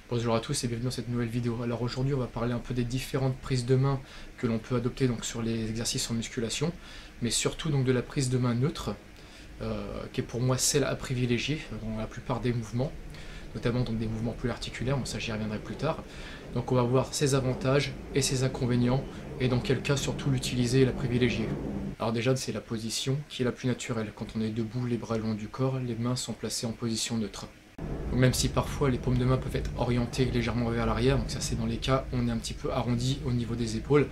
Bonjour à tous et bienvenue dans cette nouvelle vidéo. Alors aujourd'hui on va parler un peu des différentes prises de main que l'on peut adopter donc sur les exercices en musculation, mais surtout donc de la prise de main neutre, qui est pour moi celle à privilégier dans la plupart des mouvements, notamment donc des mouvements plus articulaires, bon ça j'y reviendrai plus tard. Donc on va voir ses avantages et ses inconvénients, et dans quel cas surtout l'utiliser et la privilégier. Alors déjà c'est la position qui est la plus naturelle. Quand on est debout, les bras le long du corps, les mains sont placées en position neutre. Donc même si parfois les paumes de main peuvent être orientées légèrement vers l'arrière, donc ça c'est dans les cas où on est un petit peu arrondi au niveau des épaules,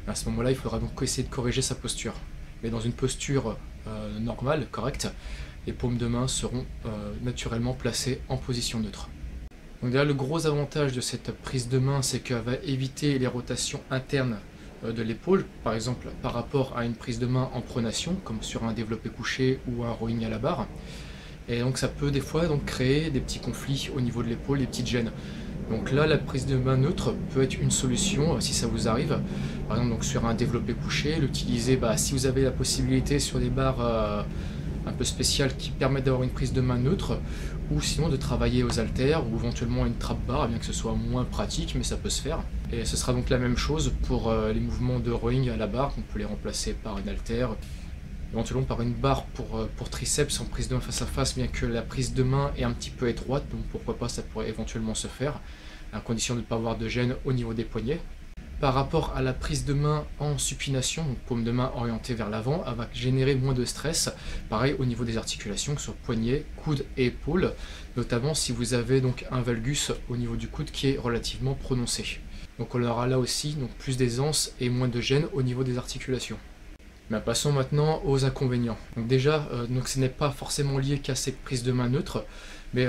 à ce moment-là il faudra donc essayer de corriger sa posture. Mais dans une posture normale, correcte, les paumes de main seront naturellement placées en position neutre. Donc déjà le gros avantage de cette prise de main, c'est qu'elle va éviter les rotations internes de l'épaule, par exemple par rapport à une prise de main en pronation, comme sur un développé couché ou un rowing à la barre. Et donc ça peut des fois donc créer des petits conflits au niveau de l'épaule, des petites gênes. Donc là, la prise de main neutre peut être une solution si ça vous arrive. Par exemple, donc sur un développé couché, l'utiliser si vous avez la possibilité sur des barres un peu spéciales qui permettent d'avoir une prise de main neutre, ou sinon de travailler aux haltères ou éventuellement une trappe barre, bien que ce soit moins pratique, mais ça peut se faire. Et ce sera donc la même chose pour les mouvements de rowing à la barre, on peut les remplacer par une haltère, éventuellement par une barre pour triceps en prise de main face à face, bien que la prise de main est un petit peu étroite, donc pourquoi pas, ça pourrait éventuellement se faire, à condition de ne pas avoir de gêne au niveau des poignets. Par rapport à la prise de main en supination, donc paume de main orientée vers l'avant, elle va générer moins de stress, pareil au niveau des articulations, que ce soit poignets, coudes et épaules, notamment si vous avez donc un valgus au niveau du coude qui est relativement prononcé. Donc on aura là aussi donc plus d'aisance et moins de gêne au niveau des articulations. Mais passons maintenant aux inconvénients. Donc déjà, donc ce n'est pas forcément lié qu'à cette prise de main neutre, mais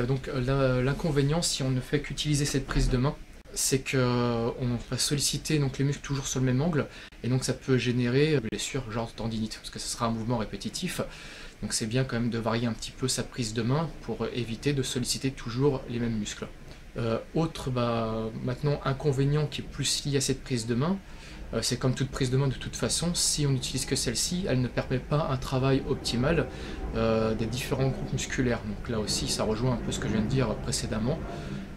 l'inconvénient, si on ne fait qu'utiliser cette prise de main, c'est qu'on va solliciter donc les muscles toujours sur le même angle, et donc ça peut générer des blessures genre tendinite, parce que ce sera un mouvement répétitif. Donc c'est bien quand même de varier un petit peu sa prise de main pour éviter de solliciter toujours les mêmes muscles. Autre maintenant inconvénient qui est plus lié à cette prise de main, c'est comme toute prise de main de toute façon, si on n'utilise que celle-ci, elle ne permet pas un travail optimal des différents groupes musculaires. Donc là aussi, ça rejoint un peu ce que je viens de dire précédemment.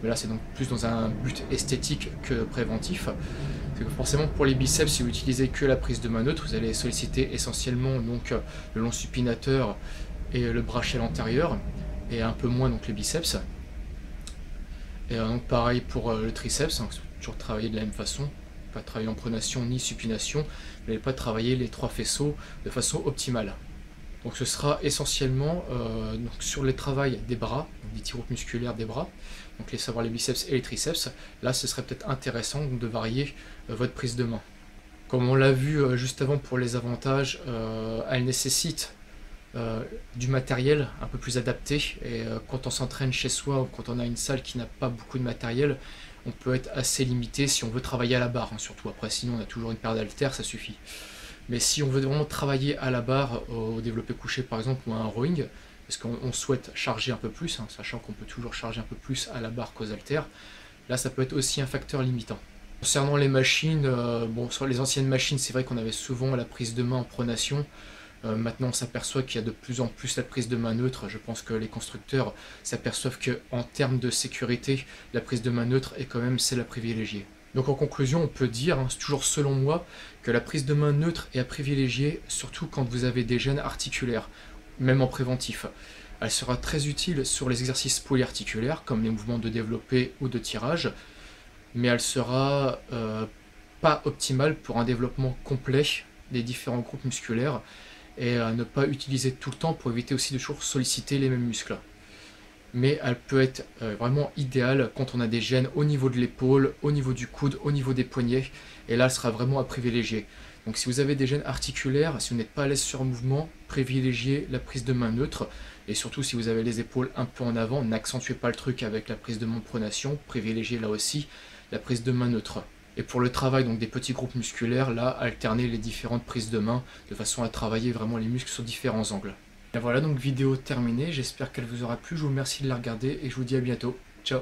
Mais là, c'est donc plus dans un but esthétique que préventif. C'est que forcément, pour les biceps, si vous utilisez que la prise de main neutre, vous allez solliciter essentiellement donc, le long supinateur et le brachiolet antérieur, et un peu moins donc les biceps. Et donc pareil pour le triceps, hein, toujours travailler de la même façon. Pas travailler en pronation ni supination, mais pas travailler les trois faisceaux de façon optimale. Donc ce sera essentiellement donc sur le travail des bras, donc des petits groupes musculaires des bras, donc savoir les biceps et les triceps. Là ce serait peut-être intéressant donc, de varier votre prise de main. Comme on l'a vu juste avant pour les avantages, elle nécessite du matériel un peu plus adapté, et quand on s'entraîne chez soi ou quand on a une salle qui n'a pas beaucoup de matériel, on peut être assez limité si on veut travailler à la barre, hein, surtout. Après sinon on a toujours une paire d'haltères, ça suffit. Mais si on veut vraiment travailler à la barre, au développé couché par exemple, ou à un rowing, parce qu'on souhaite charger un peu plus, hein, sachant qu'on peut toujours charger un peu plus à la barre qu'aux haltères, là ça peut être aussi un facteur limitant. Concernant les machines, sur les anciennes machines, c'est vrai qu'on avait souvent la prise de main en pronation. Maintenant on s'aperçoit qu'il y a de plus en plus la prise de main neutre. Je pense que les constructeurs s'aperçoivent qu'en termes de sécurité, la prise de main neutre est quand même celle à privilégier. Donc en conclusion, on peut dire, hein, toujours selon moi, que la prise de main neutre est à privilégier, surtout quand vous avez des gênes articulaires, même en préventif. Elle sera très utile sur les exercices polyarticulaires, comme les mouvements de développé ou de tirage, mais elle sera pas optimale pour un développement complet des différents groupes musculaires, et à ne pas utiliser tout le temps pour éviter aussi de toujours solliciter les mêmes muscles. Mais elle peut être vraiment idéale quand on a des gênes au niveau de l'épaule, au niveau du coude, au niveau des poignets, et là elle sera vraiment à privilégier. Donc si vous avez des gênes articulaires, si vous n'êtes pas à l'aise sur un mouvement, privilégiez la prise de main neutre, et surtout si vous avez les épaules un peu en avant, n'accentuez pas le truc avec la prise de main pronation, privilégiez là aussi la prise de main neutre. Et pour le travail donc des petits groupes musculaires, là, alternez les différentes prises de main de façon à travailler vraiment les muscles sur différents angles. Et voilà, donc vidéo terminée, j'espère qu'elle vous aura plu, je vous remercie de la regarder et je vous dis à bientôt. Ciao!